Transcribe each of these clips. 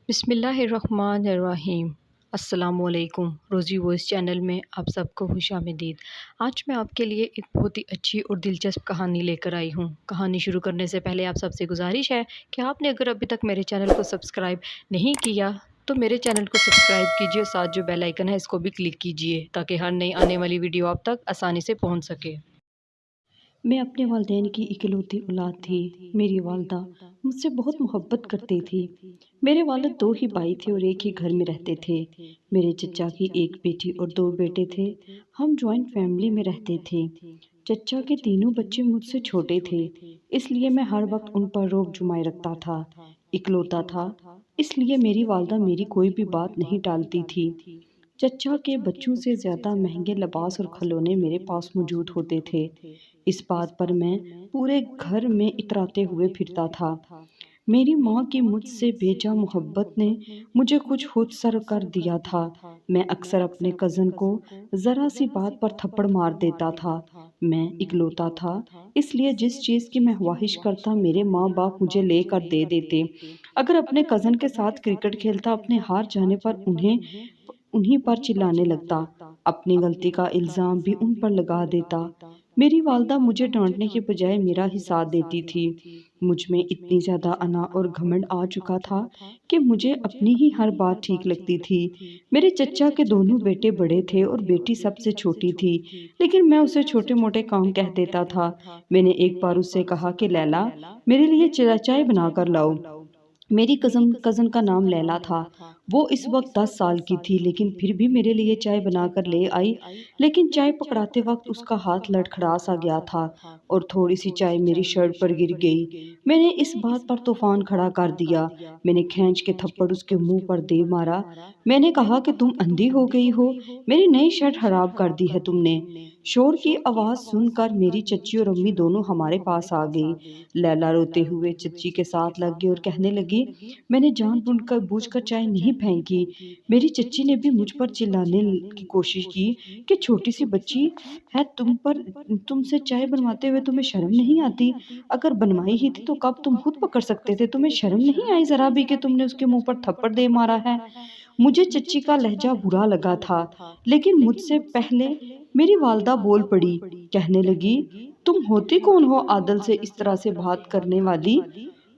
بسم اللہ الرحمن الرحیم۔ السلام علیکم۔ روزی وائس چینل میں آپ سب کو خوش آمدید۔ آج میں آپ کے لیے ایک بہت ہی اچھی اور دلچسپ کہانی لے کر آئی ہوں۔ کہانی شروع کرنے سے پہلے آپ سب سے گزارش ہے کہ آپ نے اگر ابھی تک میرے چینل کو سبسکرائب نہیں کیا تو میرے چینل کو سبسکرائب کیجیے، ساتھ جو بیل آئیکن ہے اس کو بھی کلک کیجیے تاکہ ہر نئی آنے والی ویڈیو آپ تک آسانی سے پہنچ سکے۔ میں اپنے والدین کی اکلوتی اولاد تھی۔ میری والدہ مجھ سے بہت محبت کرتی تھی۔ میرے والد دو ہی بھائی تھے اور ایک ہی گھر میں رہتے تھے۔ میرے چچا کی ایک بیٹی اور دو بیٹے تھے۔ ہم جوائنٹ فیملی میں رہتے تھے۔ چچا کے تینوں بچے مجھ سے چھوٹے تھے، اس لیے میں ہر وقت ان پر روب جمائے رکھتا تھا۔ اکلوتا تھا، اس لیے میری والدہ میری کوئی بھی بات نہیں ٹالتی تھی۔ چچا کے بچوں سے زیادہ مہنگے لباس اور کھلونے میرے پاس موجود ہوتے تھے۔ اس بات پر میں پورے گھر میں اتراتے ہوئے پھرتا تھا۔ میری ماں کی مجھ سے بے جا محبت نے مجھے کچھ خود سر کر دیا تھا۔ میں اکثر اپنے کزن کو ذرا سی بات پر تھپڑ مار دیتا تھا۔ میں اکلوتا تھا، اس لیے جس چیز کی میں خواہش کرتا میرے ماں باپ مجھے لے کر دے دیتے۔ اگر اپنے کزن کے ساتھ کرکٹ کھیلتا، اپنے ہار جانے پر انہیں پر چلانے لگتا، اپنی غلطی کا الزام بھی ان پر لگا دیتا۔ میری والدہ مجھے ڈانٹنے کے بجائے میرا ہی ساتھ دیتی تھی۔ مجھ میں اتنی زیادہ انا اور گھمنڈ آ چکا تھا کہ مجھے اپنی ہی ہر بات ٹھیک لگتی تھی۔ میرے چچا کے دونوں بیٹے بڑے تھے اور بیٹی سب سے چھوٹی تھی، لیکن میں اسے چھوٹے موٹے کام کہہ دیتا تھا۔ میں نے ایک بار اس سے کہا کہ لیلا، میرے لیے چائے بنا کر لاؤ۔ میری کزن کا نام لیلا تھا۔ وہ اس وقت 10 سال کی تھی، لیکن پھر بھی میرے لیے چائے بنا کر لے آئی۔ لیکن چائے پکڑاتے وقت اس کا ہاتھ لڑکھڑا سا گیا تھا اور تھوڑی سی چائے میری شرٹ پر گر گئی۔ میں نے اس بات پر طوفان کھڑا کر دیا۔ میں نے کھینچ کے تھپڑ اس کے منہ پر دے مارا۔ میں نے کہا کہ تم اندھی ہو گئی ہو، میری نئی شرٹ خراب کر دی ہے تم نے۔ شور کی آواز سن کر میری چچی اور امی دونوں ہمارے پاس آ گئی۔ لیلا روتے ہوئے چچی کے ساتھ لگ گئی اور کہنے لگی، میں نے جان بوجھ کر چائے نہیں پھینکی۔ میری چچی نے بھی مجھ پر چلانے کی کوشش کی کہ چھوٹی سی بچی ہے، تم سے چائے بنواتے ہوئے تمہیں شرم نہیں آتی؟ اگر بنوائی ہی تھی تو کب تم خود پکڑ سکتے تھے؟ تمہیں شرم نہیں آئی ذرا بھی کہ تم نے اس کے منہ پر تھپڑ دے مارا ہے؟ مجھے چچی کا لہجہ برا لگا تھا، لیکن مجھ سے پہلے میری والدہ بول پڑی۔ کہنے لگی، تم ہوتی کون ہو عادل سے اس طرح سے بات کرنے والی؟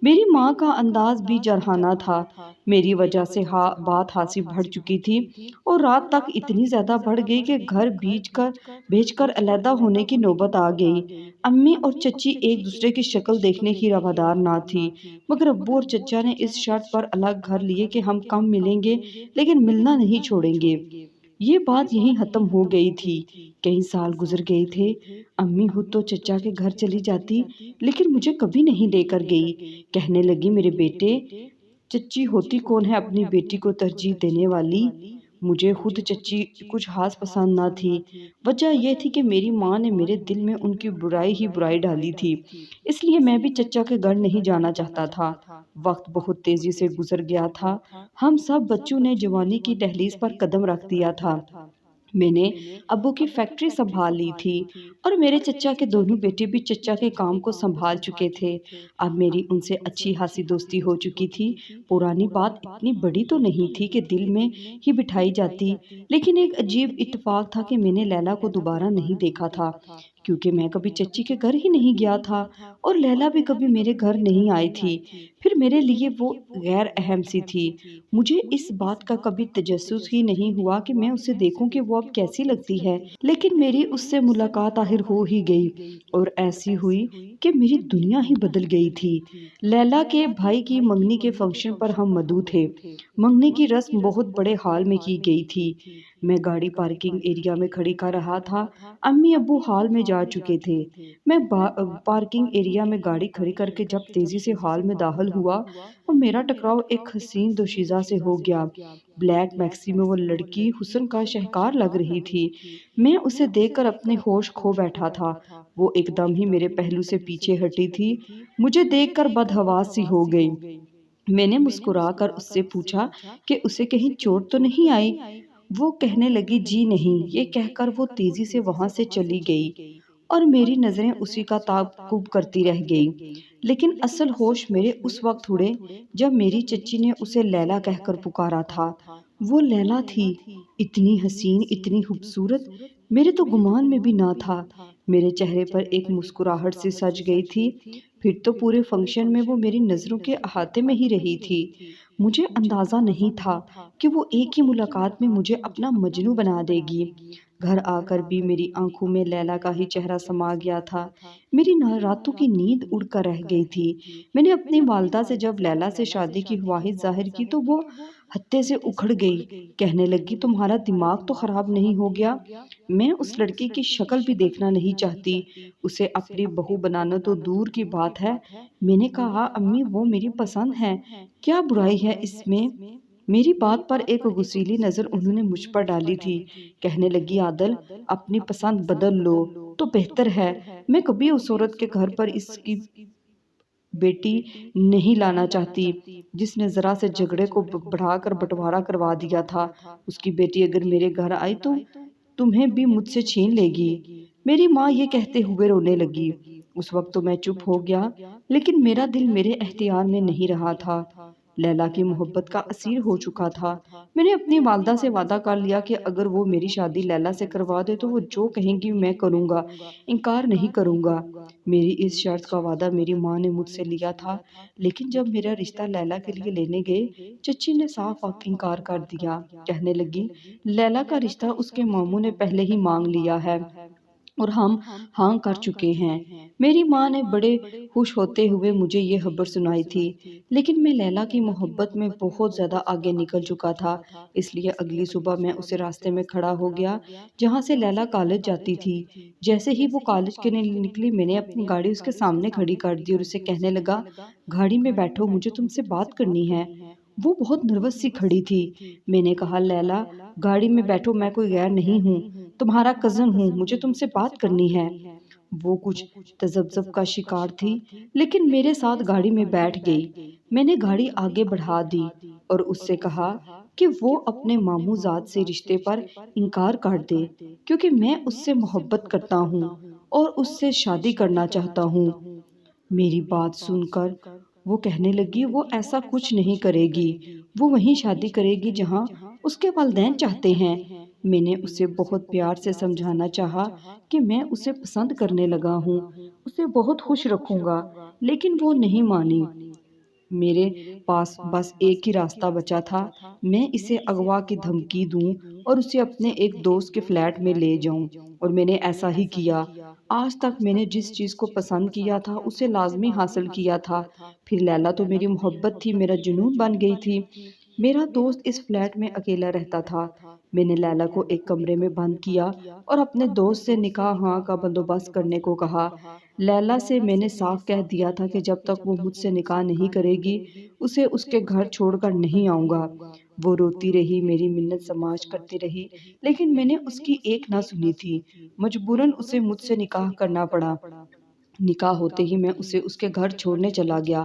میری ماں کا انداز بھی جرحانہ تھا۔ میری وجہ سے بات خاصی بڑھ چکی تھی اور رات تک اتنی زیادہ بڑھ گئی کہ گھر بھیج کر علیحدہ ہونے کی نوبت آ گئی۔ امی اور چچی ایک دوسرے کی شکل دیکھنے کی روادار نہ تھی، مگر ابو اور چچا نے اس شرط پر الگ گھر لیے کہ ہم کم ملیں گے لیکن ملنا نہیں چھوڑیں گے۔ یہ بات یہیں ختم ہو گئی تھی۔ کئی سال گزر گئے تھے۔ امی خود تو چچا کے گھر چلی جاتی، لیکن مجھے کبھی نہیں لے کر گئی۔ کہنے لگی، میرے بیٹے، چچی ہوتی کون ہے اپنی بیٹی کو ترجیح دینے والی؟ مجھے خود چچی کچھ خاص پسند نہ تھی۔ وجہ یہ تھی کہ میری ماں نے میرے دل میں ان کی برائی ہی برائی ڈالی تھی، اس لیے میں بھی چچا کے گھر نہیں جانا چاہتا تھا۔ وقت بہت تیزی سے گزر گیا تھا۔ ہم سب بچوں نے جوانی کی دہلیز پر قدم رکھ دیا تھا۔ میں نے ابو کی فیکٹری سنبھال لی تھی اور میرے چچا کے دونوں بیٹے بھی چچا کے کام کو سنبھال چکے تھے۔ اب میری ان سے اچھی خاصی دوستی ہو چکی تھی۔ پرانی بات اتنی بڑی تو نہیں تھی کہ دل میں ہی بٹھائی جاتی، لیکن ایک عجیب اتفاق تھا کہ میں نے لیلا کو دوبارہ نہیں دیکھا تھا، کیونکہ میں کبھی چچی کے گھر ہی نہیں گیا تھا اور لیلا بھی کبھی میرے گھر نہیں آئی تھی۔ پھر میرے لیے وہ غیر اہم سی تھی۔ مجھے اس بات کا کبھی تجسس ہی نہیں ہوا کہ میں اسے دیکھوں کہ وہ اب کیسی لگتی ہے، لیکن میری اس سے ملاقات آخر ہو ہی گئی اور ایسی ہوئی کہ میری دنیا ہی بدل گئی تھی۔ لیلا کے بھائی کی منگنی کے فنکشن پر ہم مدعو تھے۔ منگنی کی رسم بہت بڑے ہال میں کی گئی تھی۔ میں گاڑی پارکنگ ایریا میں کھڑی کر رہا تھا۔ امی ابو ہال میں جا چکے تھے۔ میں پارکنگ ایریا میں گاڑی کھڑی کر کے جب تیزی سے ہال میں داخل ہوا اور میرا ٹکراؤ ایک حسین دوشیزہ سے ہو گیا۔ بلیک میکسی میں وہ لڑکی حسن کا شاہکار لگ رہی تھی۔ میں اسے دیکھ کر اپنے ہوش کھو بیٹھا تھا۔ وہ ایک دم ہی میرے پہلو سے پیچھے ہٹی تھی۔ مجھے دیکھ کر بدحواس سی ہو گئی۔ میں نے مسکرا کر اس سے پوچھا کہ اسے کہیں چوٹ تو نہیں آئی؟ وہ کہنے لگی، جی نہیں۔ یہ کہہ کر وہ تیزی سے وہاں سے چلی گئی اور میری نظریں اسی کا تعاقب کرتی رہ گئی۔ لیکن اصل ہوش میرے اس وقت اڑے جب میری چچی نے اسے لیلا کہہ کر پکارا تھا۔ وہ لیلا تھی، اتنی حسین، اتنی خوبصورت، میرے تو گمان میں بھی نہ تھا۔ میرے چہرے پر ایک مسکراہٹ سی سج گئی تھی۔ پھر تو پورے فنکشن میں وہ میری نظروں کے احاطے میں ہی رہی تھی۔ مجھے اندازہ نہیں تھا کہ وہ ایک ہی ملاقات میں مجھے اپنا مجنوں بنا دے گی۔ گھر آ کر بھی میری آنکھوں میں لیلا کا ہی چہرہ سما گیا تھا۔ میری راتوں کی نیند اڑ کر رہ گئی تھی۔ میں نے اپنی والدہ سے جب لیلا سے شادی کی خواہش ظاہر کی تو وہ ہتے سے اکھڑ گئی، کہنے لگی تمہارا دماغ تو خراب نہیں ہو گیا؟ میں اس لڑکی کی شکل بھی دیکھنا نہیں چاہتی، اسے اپنی بہو بنانا تو دور کی بات ہے۔ میں نے کہا امی وہ میری پسند ہے، کیا برائی ہے اس میں؟ میری بات پر ایک غصیلی نظر انہوں نے مجھ پر ڈالی تھی۔ کہنے لگی عادل اپنی پسند بدل لو تو بہتر ہے، میں کبھی اس عورت کے گھر پر اس کی بیٹی نہیں لانا چاہتی جس نے ذرا سے جھگڑے کو بڑھا کر بٹوارا کروا دیا تھا۔ اس کی بیٹی اگر میرے گھر آئی تو تمہیں بھی مجھ سے چھین لے گی۔ میری ماں یہ کہتے ہوئے رونے لگی۔ اس وقت تو میں چپ ہو گیا، لیکن میرا دل میرے اختیار میں نہیں رہا تھا۔ لیلا کی محبت کا اسیر ہو چکا تھا۔ میں نے اپنی والدہ سے وعدہ کر لیا کہ اگر وہ میری شادی لیلا سے کروا دے تو وہ جو کہیں گی میں کروں گا، انکار نہیں کروں گا۔ میری اس شرط کا وعدہ میری ماں نے مجھ سے لیا تھا، لیکن جب میرا رشتہ لیلا کے لیے لینے گئے چچی نے صاف انکار کر دیا۔ کہنے لگی لیلا کا رشتہ اس کے ماموں نے پہلے ہی مانگ لیا ہے اور ہم ہاں کر چکے ہیں۔ میری ماں نے بڑے خوش ہوتے ہوئے مجھے یہ خبر سنائی تھی، لیکن میں لیلا کی محبت میں بہت زیادہ آگے نکل چکا تھا، اس لیے اگلی صبح میں اسے راستے میں کھڑا ہو گیا جہاں سے لیلا کالج جاتی تھی۔ جیسے ہی وہ کالج کے لیے نکلی میں نے اپنی گاڑی اس کے سامنے کھڑی کر دی اور اسے کہنے لگا گاڑی میں بیٹھو، مجھے تم سے بات کرنی ہے۔ وہ بہت نروس سی کھڑی تھی۔ میں نے کہا لیلا گاڑی میں بیٹھو، میں کوئی غیر نہیں ہوں، تمہارا کزن ہوں، مجھے تم سے بات کرنی ہے۔ وہ کچھ تذبذب کا شکار تھی، لیکن میرے ساتھ گاڑی میں بیٹھ گئی۔ میں نے گاڑی آگے بڑھا دی اور اس سے کہا کہ وہ اپنے ماموں زاد سے رشتے پر انکار کر دے، کیونکہ میں اس سے محبت کرتا ہوں اور اس سے شادی کرنا چاہتا ہوں۔ میری بات سن کر وہ کہنے لگی وہ ایسا کچھ نہیں کرے گی، وہ وہیں شادی کرے گی جہاں اس کے والدین چاہتے ہیں۔ میں نے اسے بہت پیار سے سمجھانا چاہا کہ میں اسے پسند کرنے لگا ہوں، اسے بہت خوش رکھوں گا، لیکن وہ نہیں مانی۔ میرے پاس بس ایک ہی راستہ بچا تھا، میں اسے اغوا کی دھمکی دوں اور اسے اپنے ایک دوست کے فلیٹ میں لے جاؤں، اور میں نے ایسا ہی کیا۔ آج تک میں نے جس چیز کو پسند کیا تھا اسے لازمی حاصل کیا تھا۔ پھر لیلا تو میری محبت تھی، میرا جنون بن گئی تھی۔ میرا دوست اس فلیٹ میں اکیلا رہتا تھا۔ میں نے لیلا کو ایک کمرے میں بند کیا اور اپنے دوست سے نکاح ہاں کا بندوبست کرنے کو کہا۔ لیلا سے میں نے صاف کہہ دیا تھا کہ جب تک وہ مجھ سے نکاح نہیں کرے گی اسے اس کے گھر چھوڑ کر نہیں آؤں گا۔ وہ روتی رہی، میری منت سماج کرتی رہی، لیکن میں نے اس کی ایک نہ سنی تھی۔ مجبوراً اسے مجھ سے نکاح کرنا پڑا۔ نکاح ہوتے ہی میں اسے اس کے گھر چھوڑنے چلا گیا۔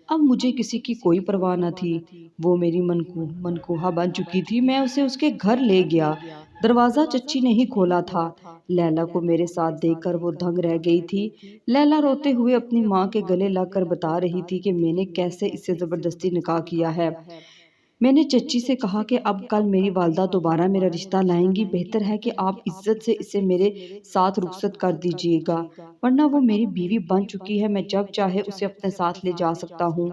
اب مجھے کسی کی کوئی پرواہ نہ تھی، وہ میری منکوہا بن چکی تھی۔ میں اسے اس کے گھر لے گیا۔ دروازہ چچی نے ہی کھولا تھا۔ لیلا کو میرے ساتھ دیکھ کر وہ دنگ رہ گئی تھی۔ لیلا روتے ہوئے اپنی ماں کے گلے لگ کر بتا رہی تھی کہ میں نے کیسے اس سے زبردستی نکاح کیا ہے۔ میں نے چچی سے کہا کہ اب کل میری والدہ دوبارہ میرا رشتہ لائیں گی، بہتر ہے کہ آپ عزت سے اسے میرے ساتھ رخصت کر دیجیے گا، ورنہ وہ میری بیوی بن چکی ہے، میں جب چاہے اسے اپنے ساتھ لے جا سکتا ہوں۔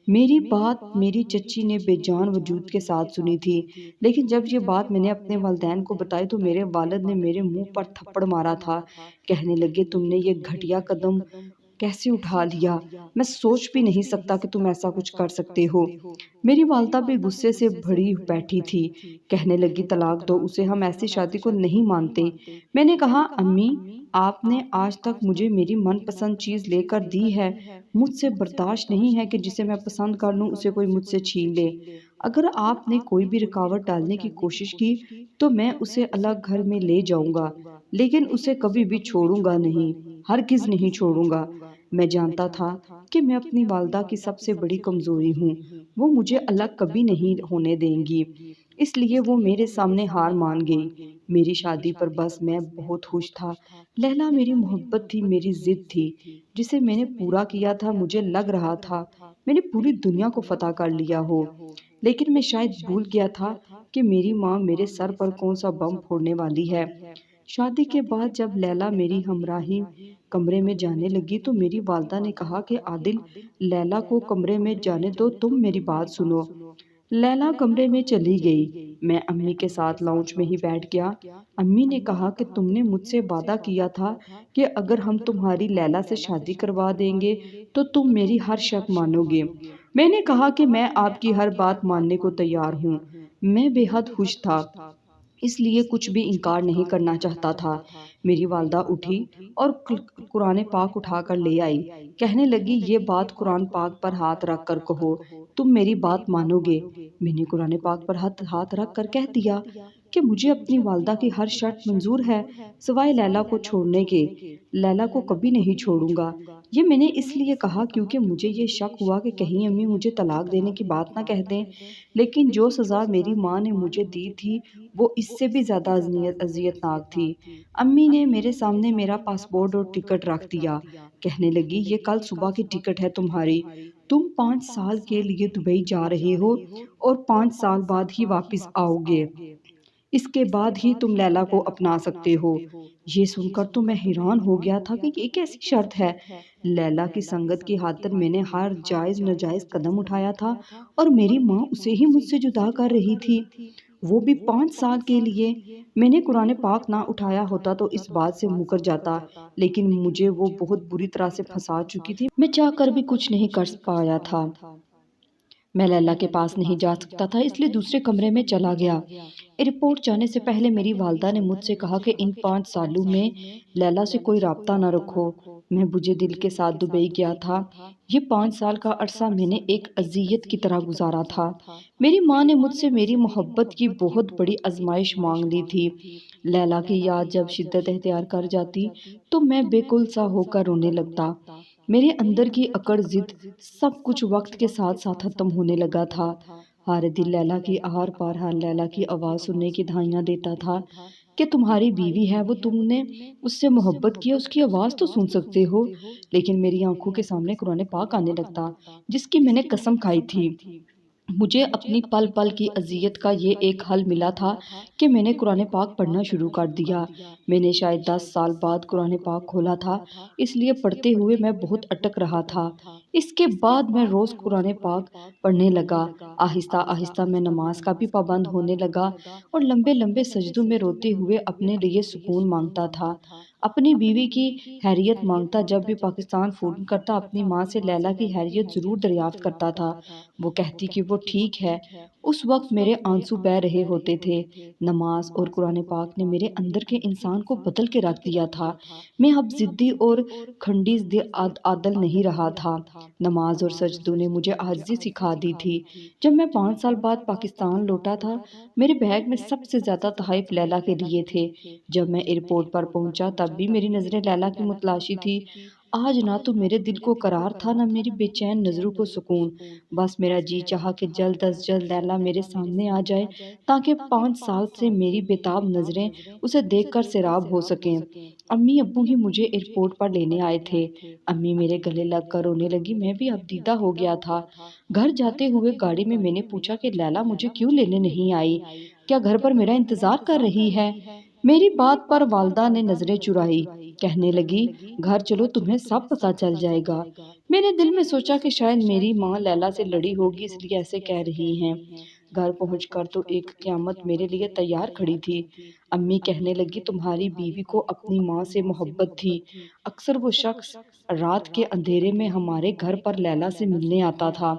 میری بات میری چچی نے بے جان وجود کے ساتھ سنی تھی، لیکن جب یہ بات میں نے اپنے والدین کو بتائی تو میرے والد نے میرے منہ پر تھپڑ مارا تھا۔ کہنے لگے تم نے یہ گھٹیا قدم کیسے اٹھا لیا؟ میں سوچ بھی نہیں سکتا کہ تم ایسا کچھ کر سکتے ہو۔ میری والدہ بھی غصے سے بھری بیٹھی تھی، کہنے لگی طلاق دو اسے، ہم ایسی شادی کو نہیں مانتے۔ میں نے کہا امی آپ نے آج تک مجھے میری من پسند چیز لے کر دی ہے، مجھ سے برداشت نہیں ہے کہ جسے میں پسند کر لوں اسے کوئی مجھ سے چھین لے۔ اگر آپ نے کوئی بھی رکاوٹ ڈالنے کی کوشش کی تو میں اسے الگ گھر میں لے جاؤں گا، لیکن اسے کبھی بھی چھوڑوں گا نہیں، ہرگز نہیں چھوڑوں گا۔ میں جانتا تھا کہ میں اپنی والدہ کی سب سے بڑی کمزوری ہوں، وہ مجھے الگ کبھی نہیں ہونے دیں گی، اس لیے وہ میرے سامنے ہار مان گئی۔ میری شادی پر بس میں بہت خوش تھا۔ لیلا میری محبت تھی، میری ضد تھی، جسے میں نے پورا کیا تھا۔ مجھے لگ رہا تھا میں نے پوری دنیا کو فتح کر لیا ہو، لیکن میں شاید بھول گیا تھا کہ میری ماں میرے سر پر کون سا بم پھوڑنے والی ہے۔ شادی کے بعد جب لیلا میری ہمراہی کمرے میں جانے لگی تو میری والدہ نے کہا کہ عادل، لیلا کو کمرے میں جانے دو، تم میری بات سنو۔ لیلا کمرے میں چلی گئی، میں امی کے ساتھ لاؤنج میں ہی بیٹھ گیا۔ امی نے کہا کہ تم نے مجھ سے وعدہ کیا تھا کہ اگر ہم تمہاری لیلا سے شادی کروا دیں گے تو تم میری ہر شرط مانو گے۔ میں نے کہا کہ میں آپ کی ہر بات ماننے کو تیار ہوں۔ میں بے حد خوش تھا، اس لیے کچھ بھی انکار نہیں کرنا چاہتا تھا۔ میری والدہ اٹھی اور قرآن پاک اٹھا کر لے آئی، کہنے لگی یہ بات قرآن پاک پر ہاتھ رکھ کر کہو، تم میری بات مانو گے؟ میں نے قرآن پاک پر ہاتھ رکھ کر کہہ دیا کہ مجھے اپنی والدہ کی ہر شرط منظور ہے، سوائے لیلا کو چھوڑنے کے۔ لیلا کو کبھی نہیں چھوڑوں گا۔ یہ میں نے اس لیے کہا کیونکہ مجھے یہ شک ہوا کہ کہیں امی مجھے طلاق دینے کی بات نہ کہہ دیں، لیکن جو سزا میری ماں نے مجھے دی تھی وہ اس سے بھی زیادہ اذیت ناک تھی۔ امی نے میرے سامنے میرا پاسپورٹ اور ٹکٹ رکھ دیا، کہنے لگی یہ کل صبح کی ٹکٹ ہے تمہاری، تم 5 سال کے لیے دبئی جا رہے ہو اور 5 سال بعد ہی واپس آؤ گے، اس کے بعد ہی تم لیلا کو اپنا سکتے ہو۔ یہ سن کر تو میں حیران ہو گیا تھا کہ یہ کیسی شرط ہے۔ لیلا کی سنگت کی خاطر میں نے ہر جائز ناجائز قدم اٹھایا تھا اور میری ماں اسے ہی مجھ سے جدا کر رہی تھی، وہ بھی 5 سال کے لیے۔ میں نے قرآن پاک نہ اٹھایا ہوتا تو اس بات سے مکر جاتا، لیکن مجھے وہ بہت بری طرح سے پھنسا چکی تھی، میں چاہ کر بھی کچھ نہیں کر پایا تھا۔ میں لیلا کے پاس نہیں جا سکتا تھا، اس لیے دوسرے کمرے میں چلا گیا۔ ایئرپورٹ جانے سے پہلے میری والدہ نے مجھ سے کہا کہ ان 5 سالوں میں لیلا سے کوئی رابطہ نہ رکھو۔ میں بجھے دل کے ساتھ دبئی گیا تھا۔ یہ 5 سال کا عرصہ میں نے ایک اذیت کی طرح گزارا تھا۔ میری ماں نے مجھ سے میری محبت کی بہت بڑی آزمائش مانگ لی تھی۔ لیلا کی یاد جب شدت اختیار کر جاتی تو میں بے کل سا ہو کر رونے لگتا۔ میرے اندر کی اکڑ ضد سب کچھ وقت کے ساتھ ساتھ ختم ہونے لگا تھا۔ ہر دل لیلا کی آہار پار ہر لیلا کی آواز سننے کی دھائیاں دیتا تھا کہ تمہاری بیوی ہے، وہ تم نے اس سے محبت کی، اس کی آواز تو سن سکتے ہو۔ لیکن میری آنکھوں کے سامنے قرآن پاک آنے لگتا جس کی میں نے قسم کھائی تھی۔ مجھے اپنی پل پل کی اذیت کا یہ ایک حل ملا تھا کہ میں نے قرآن پاک پڑھنا شروع کر دیا۔ میں نے شاید 10 سال بعد قرآن پاک کھولا تھا، اس لیے پڑھتے ہوئے میں بہت اٹک رہا تھا۔ اس کے بعد میں روز قرآن پاک پڑھنے لگا۔ آہستہ آہستہ میں نماز کا بھی پابند ہونے لگا اور لمبے لمبے سجدوں میں روتے ہوئے اپنے لیے سکون مانگتا تھا، اپنی بیوی کی خیریت مانگتا۔ جب بھی پاکستان فون کرتا اپنی ماں سے لیلا کی خیریت ضرور دریافت کرتا تھا۔ وہ کہتی کہ وہ ٹھیک ہے۔ اس وقت میرے آنسو بہہ رہے ہوتے تھے۔ نماز اور قرآن پاک نے میرے اندر کے انسان کو بدل کے رکھ دیا تھا۔ میں اب ضدی اور کھنڈی عادل نہیں رہا تھا۔ نماز اور سجدوں نے مجھے عاجزی سکھا دی تھی۔ جب میں 5 سال بعد پاکستان لوٹا تھا، میرے بیگ میں سب سے زیادہ تحائف لیلا کے لیے تھے۔ جب میں ایئرپورٹ پر پہنچا تب بھی میری نظریں لیلا کی متلاشی تھی۔ آج نہ تو میرے دل کو قرار تھا نہ میری بے چین نظروں کو سکون۔ بس میرا جی چاہا کہ جلد از جلد لیلا میرے سامنے آ جائے تاکہ 5 سال سے میری بےتاب نظریں اسے دیکھ کر سیراب ہو سکیں۔ امی ابو ہی مجھے ایئرپورٹ پر لینے آئے تھے۔ امی میرے گلے لگ کر رونے لگی، میں بھی اب دیدہ ہو گیا تھا۔ گھر جاتے ہوئے گاڑی میں نے پوچھا کہ لیلا مجھے کیوں لینے نہیں آئی؟ کیا گھر پر میرا انتظار کر رہی ہے؟ میری بات پر والدہ نے نظریں چرائی، کہنے لگی گھر چلو تمہیں سب پتہ چل جائے گا۔ میں نے دل میں سوچا کہ شاید میری ماں لیلا سے لڑی ہوگی اس لیے ایسے کہہ رہی ہیں۔ گھر پہنچ کر تو ایک قیامت میرے لیے تیار کھڑی تھی۔ امی کہنے لگی تمہاری بیوی کو اپنی ماں سے محبت تھی، اکثر وہ شخص رات کے اندھیرے میں ہمارے گھر پر لیلا سے ملنے آتا تھا۔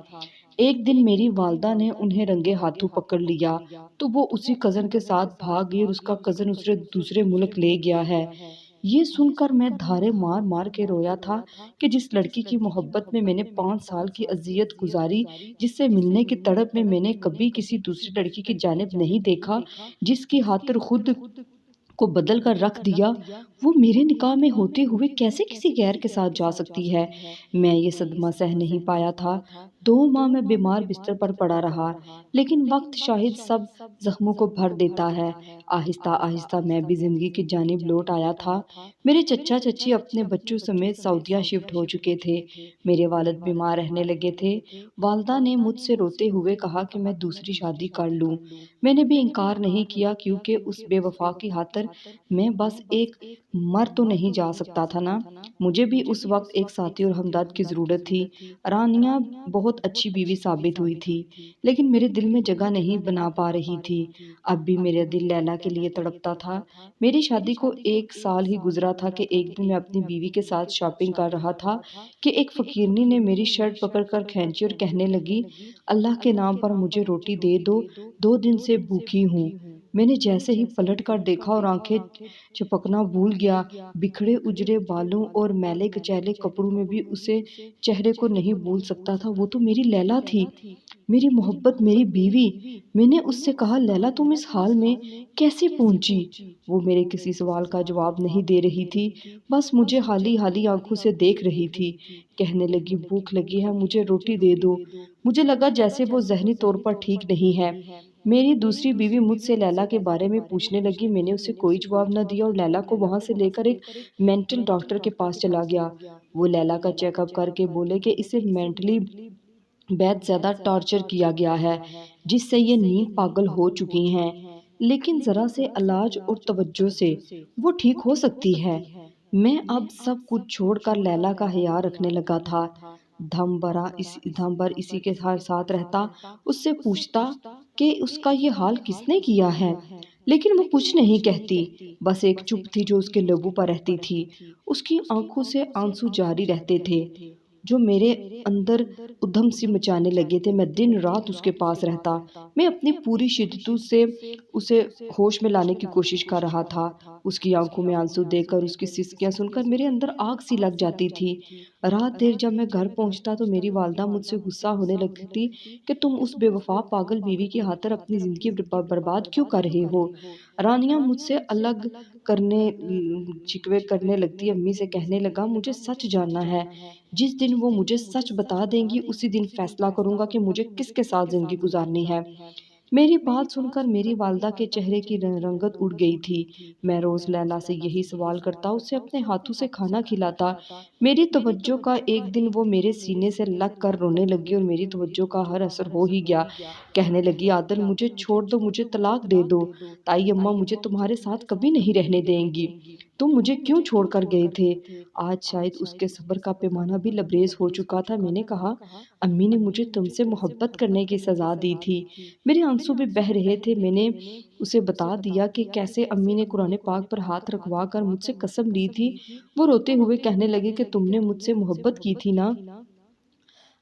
ایک دن میری والدہ نے انہیں رنگے ہاتھوں پکڑ لیا تو وہ اسی کزن کے ساتھ بھاگ گئی اور اس کا کزن اسے دوسرے ملک لے گیا ہے۔ یہ سن کر میں دھارے مار مار کے رویا تھا کہ جس لڑکی کی محبت میں نے 5 سال کی اذیت گزاری، جس سے ملنے کی تڑپ میں نے کبھی کسی دوسری لڑکی کی جانب نہیں دیکھا، جس کی خاطر خود کو بدل کر رکھ دیا، وہ میرے نکاح میں ہوتے ہوئے کیسے کسی غیر کے ساتھ جا سکتی ہے؟ میں یہ صدمہ سہ نہیں پایا تھا۔ 2 ماہ میں بیمار بستر پر پڑا رہا، لیکن وقت شاہد سب زخموں کو بھر دیتا ہے۔ آہستہ آہستہ میں بھی زندگی کی جانب لوٹ آیا تھا۔ میرے چچا چچی اپنے بچوں سمیت سعودیہ شفٹ ہو چکے تھے۔ میرے والد بیمار رہنے لگے تھے۔ والدہ نے مجھ سے روتے ہوئے کہا کہ میں دوسری شادی کر لوں۔ میں نے بھی انکار نہیں کیا، کیونکہ اس بے وفا کی خاطر میں بس ایک مر تو نہیں جا سکتا تھا نا۔ مجھے بھی اس وقت ایک ساتھی اور ہمدرد کی ضرورت تھی۔ رانیہ بہت اچھی بیوی ثابت ہوئی تھی، لیکن میرے دل میں جگہ نہیں بنا پا رہی تھی۔ اب بھی میرا دل لیلا کے لیے تڑپتا تھا۔ میری شادی کو 1 سال ہی گزرا تھا کہ ایک دن میں اپنی بیوی کے ساتھ شاپنگ کر رہا تھا کہ ایک فقیرنی نے میری شرٹ پکڑ کر کھینچی اور کہنے لگی، اللہ کے نام پر مجھے روٹی دے دو، 2 دن سے بھوکی ہوں۔ میں نے جیسے ہی پلٹ کر دیکھا اور آنکھیں چپکنا بھول گیا۔ بکھڑے اجڑے بالوں اور میلے کچیلے کپڑوں میں بھی اسے چہرے کو نہیں بھول سکتا تھا۔ وہ تو میری لیلا تھی، میری محبت، میری بیوی۔ میں نے اس سے کہا، لیلا تم اس حال میں کیسے پہنچی؟ وہ میرے کسی سوال کا جواب نہیں دے رہی تھی، بس مجھے حالی حالی آنکھوں سے دیکھ رہی تھی۔ کہنے لگی، بھوک لگی ہے، مجھے روٹی دے دو۔ مجھے لگا جیسے وہ ذہنی طور پر ٹھیک نہیں ہے۔ میری دوسری بیوی مجھ سے لیلا کے بارے میں پوچھنے لگی۔ میں نے اسے کوئی جواب نہ دیا اور لیلا کو وہاں سے لے کر ایک مینٹل ڈاکٹر کے پاس چلا گیا۔ وہ لیلا کا چیک اپ کر کے بولے کہ اسے مینٹلی بہت زیادہ ٹارچر کیا گیا ہے، جس سے یہ نیند پاگل ہو چکی ہیں، لیکن ذرا سے علاج اور توجہ سے وہ ٹھیک ہو سکتی ہے۔ میں اب سب کچھ چھوڑ کر لیلا کا خیال رکھنے لگا تھا۔ دم بھر اسی کے ساتھ رہتا، اس سے پوچھتا کہ اس کا یہ حال کس نے کیا ہے، لیکن وہ کچھ نہیں کہتی، بس ایک چپ تھی جو اس کے لبوں پر رہتی تھی۔ اس کی آنکھوں سے آنسو جاری رہتے تھے، جو میرے اندر ادھم سی مچانے لگے تھے۔ میں دن رات اس کے پاس رہتا، میں اپنی پوری شدت سے اسے ہوش میں لانے کی کوشش کر رہا تھا۔ اس کی آنکھوں میں آنسو دیکھ کر، اس کی سسکیاں سن کر میرے اندر آگ سی لگ جاتی تھی۔ رات دیر جب میں گھر پہنچتا تو میری والدہ مجھ سے غصہ ہونے لگتی کہ تم اس بے وفا پاگل بیوی کی خاطر اپنی زندگی برباد کیوں کر رہے ہو؟ رانیہ مجھ سے الگ شکوے کرنے لگتی۔ امی سے کہنے لگا، مجھے سچ جاننا ہے، جس دن وہ مجھے سچ بتا دیں گی اسی دن فیصلہ کروں گا کہ مجھے کس کے ساتھ زندگی گزارنی ہے۔ میری بات سن کر میری والدہ کے چہرے کی رنگت اڑ گئی تھی۔ میں روز لیلا سے یہی سوال کرتا، اسے اپنے ہاتھوں سے کھانا کھلاتا۔ میری توجہ کا ایک دن وہ میرے سینے سے لگ کر رونے لگی اور میری توجہ کا ہر اثر ہو ہی گیا۔ کہنے لگی، عادل مجھے چھوڑ دو، مجھے طلاق دے دو، تائی اماں مجھے تمہارے ساتھ کبھی نہیں رہنے دیں گی، تم مجھے کیوں چھوڑ کر گئے تھے؟ آج شاید اس کے صبر کا پیمانہ بھی لبریز ہو چکا تھا۔ میں نے کہا، امی نے مجھے تم سے محبت کرنے کی سزا دی تھی۔ میرے آنسو بھی بہہ رہے تھے۔ میں نے اسے بتا دیا کہ کیسے امی نے قرآن پاک پر ہاتھ رکھوا کر مجھ سے قسم لی تھی۔ وہ روتے ہوئے کہنے لگے کہ تم نے مجھ سے محبت کی تھی نا،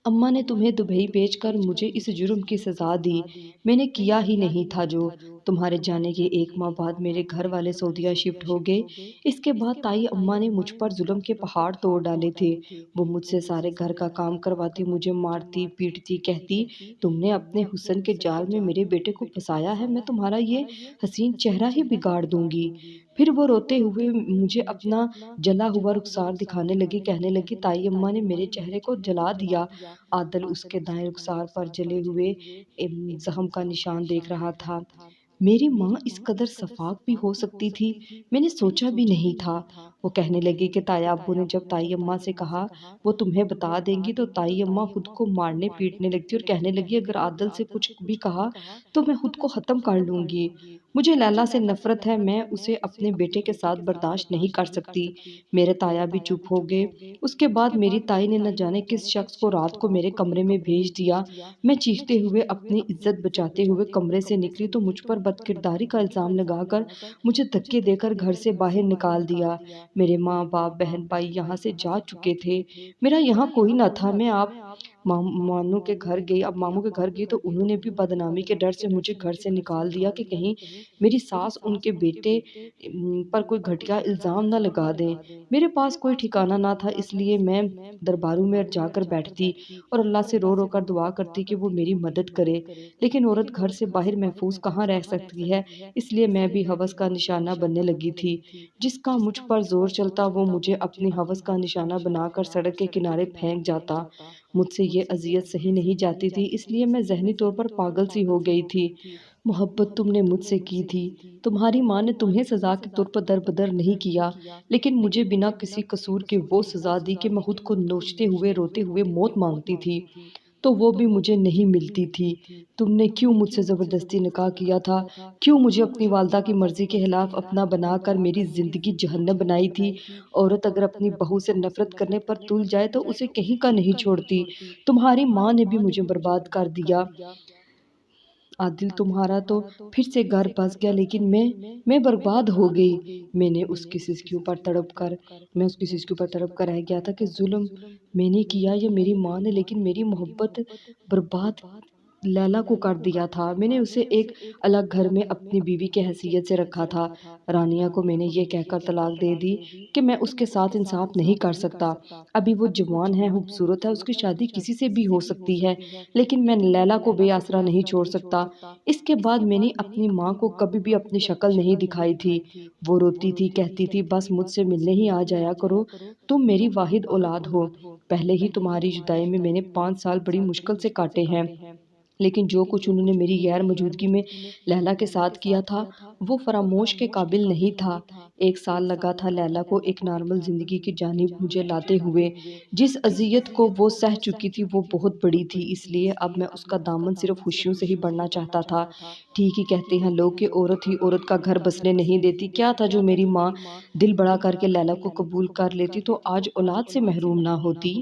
اماں نے تمہیں دبئی بھیج کر مجھے اس جرم کی سزا دی، میں نے کیا ہی نہیں تھا جو۔ تمہارے جانے کے 1 ماہ بعد میرے گھر والے سعودیہ شفٹ ہو گئے۔ اس کے بعد تائی اماں نے مجھ پر ظلم کے پہاڑ توڑ ڈالے تھے۔ وہ مجھ سے سارے گھر کا کام کرواتی، مجھے مارتی پیٹتی، کہتی، تم نے اپنے حسن کے جال میں میرے بیٹے کو پھنسایا ہے، میں تمہارا یہ حسین چہرہ ہی بگاڑ دوں گی۔ پھر وہ روتے ہوئے مجھے اپنا جلا ہوا رخسار دکھانے لگی، کہنے لگی، تائی اماں نے میرے چہرے کو جلا دیا۔ عادل اس کے دائیں رخسار پر جلے ہوئے زخم کا نشان دیکھ رہا تھا۔ میری ماں اس قدر شفاف بھی ہو سکتی تھی، میں نے سوچا بھی نہیں تھا۔ وہ کہنے لگی کہ تایا ابو نے جب تائی اماں سے کہا وہ تمہیں بتا دیں گی تو تائی اماں خود کو مارنے پیٹنے لگتی اور کہنے لگی، اگر عادل سے کچھ بھی کہا تو میں خود کو ختم کر لوں گی۔ مجھے لیلا سے نفرت ہے، میں اسے اپنے بیٹے کے ساتھ برداشت نہیں کر سکتی۔ میرے تایا بھی چپ ہو گئے۔ اس کے بعد میری تائی نے نہ جانے کس شخص کو رات کو میرے کمرے میں بھیج دیا۔ میں چیختے ہوئے اپنی عزت بچاتے ہوئے کمرے سے نکلی تو مجھ پر بد کرداری کا الزام لگا کر مجھے دھکے دے کر گھر سے باہر نکال دیا۔ میرے ماں باپ بہن بھائی یہاں سے جا چکے تھے، میرا یہاں کوئی نہ تھا۔ ماموں کے گھر گئی اب ماموں کے گھر گئی تو انہوں نے بھی بدنامی کے ڈر سے مجھے گھر سے نکال دیا کہ کہیں میری ساس ان کے بیٹے پر کوئی گھٹیا الزام نہ لگا دیں۔ میرے پاس کوئی ٹھکانہ نہ تھا، اس لیے میں درباروں میں جا کر بیٹھتی اور اللہ سے رو رو کر دعا کرتی کہ وہ میری مدد کرے، لیکن عورت گھر سے باہر محفوظ کہاں رہ سکتی ہے، اس لیے میں بھی ہوس کا نشانہ بننے لگی تھی۔ جس کا مجھ پر زور چلتا وہ مجھے اپنی ہوس کا نشانہ بنا کر سڑک کے کنارے پھینک جاتا۔ مجھ سے یہ اذیت سہی نہیں جاتی تھی، اس لیے میں ذہنی طور پر پاگل سی ہو گئی تھی۔ محبت تم نے مجھ سے کی تھی، تمہاری ماں نے تمہیں سزا کے طور پر دربدر نہیں کیا، لیکن مجھے بنا کسی قصور کے وہ سزا دی کہ میں خود کو نوچتے ہوئے روتے ہوئے موت مانگتی تھی، تو وہ بھی مجھے نہیں ملتی تھی۔ تم نے کیوں مجھ سے زبردستی نکاح کیا تھا؟ کیوں مجھے اپنی والدہ کی مرضی کے خلاف اپنا بنا کر میری زندگی جہنم بنائی تھی؟ عورت اگر اپنی بہو سے نفرت کرنے پر تل جائے تو اسے کہیں کا نہیں چھوڑتی۔ تمہاری ماں نے بھی مجھے برباد کر دیا۔ عادل تمہارا تو پھر سے گھر بس گیا، لیکن میں برباد ہو گئی۔ میں اس کی سسکیوں پر تڑپ کر رہ گیا تھا کہ ظلم میں نے کیا یا میری ماں نے، لیکن میری محبت برباد لیلا کو کر دیا تھا۔ میں نے اسے ایک الگ گھر میں اپنی بیوی کی حیثیت سے رکھا تھا۔ رانیہ کو میں نے یہ کہہ کر طلاق دے دی کہ میں اس کے ساتھ انصاف نہیں کر سکتا۔ ابھی وہ جوان ہے، خوبصورت ہے، اس کی شادی کسی سے بھی ہو سکتی ہے، لیکن میں لیلا کو بے آسرا نہیں چھوڑ سکتا۔ اس کے بعد میں نے اپنی ماں کو کبھی بھی اپنی شکل نہیں دکھائی تھی۔ وہ روتی تھی، کہتی تھی بس مجھ سے ملنے ہی آ جایا کرو، تم میری واحد اولاد ہو۔ پہلے ہی تمہاری جدائی میں نے 5 سال بڑی مشکل سے کاٹے ہیں، لیکن جو کچھ انہوں نے میری غیر موجودگی میں لیلا کے ساتھ کیا تھا وہ فراموش کے قابل نہیں تھا۔ 1 سال لگا تھا لیلا کو ایک نارمل زندگی کی جانب مجھے لاتے ہوئے۔ جس اذیت کو وہ سہ چکی تھی وہ بہت بڑی تھی، اس لیے اب میں اس کا دامن صرف خوشیوں سے ہی بڑھنا چاہتا تھا۔ ٹھیک ہی کہتے ہیں لوگ کہ عورت ہی عورت کا گھر بسنے نہیں دیتی۔ کیا تھا جو میری ماں دل بڑا کر کے لیلا کو قبول کر لیتی تو آج اولاد سے محروم نہ ہوتی۔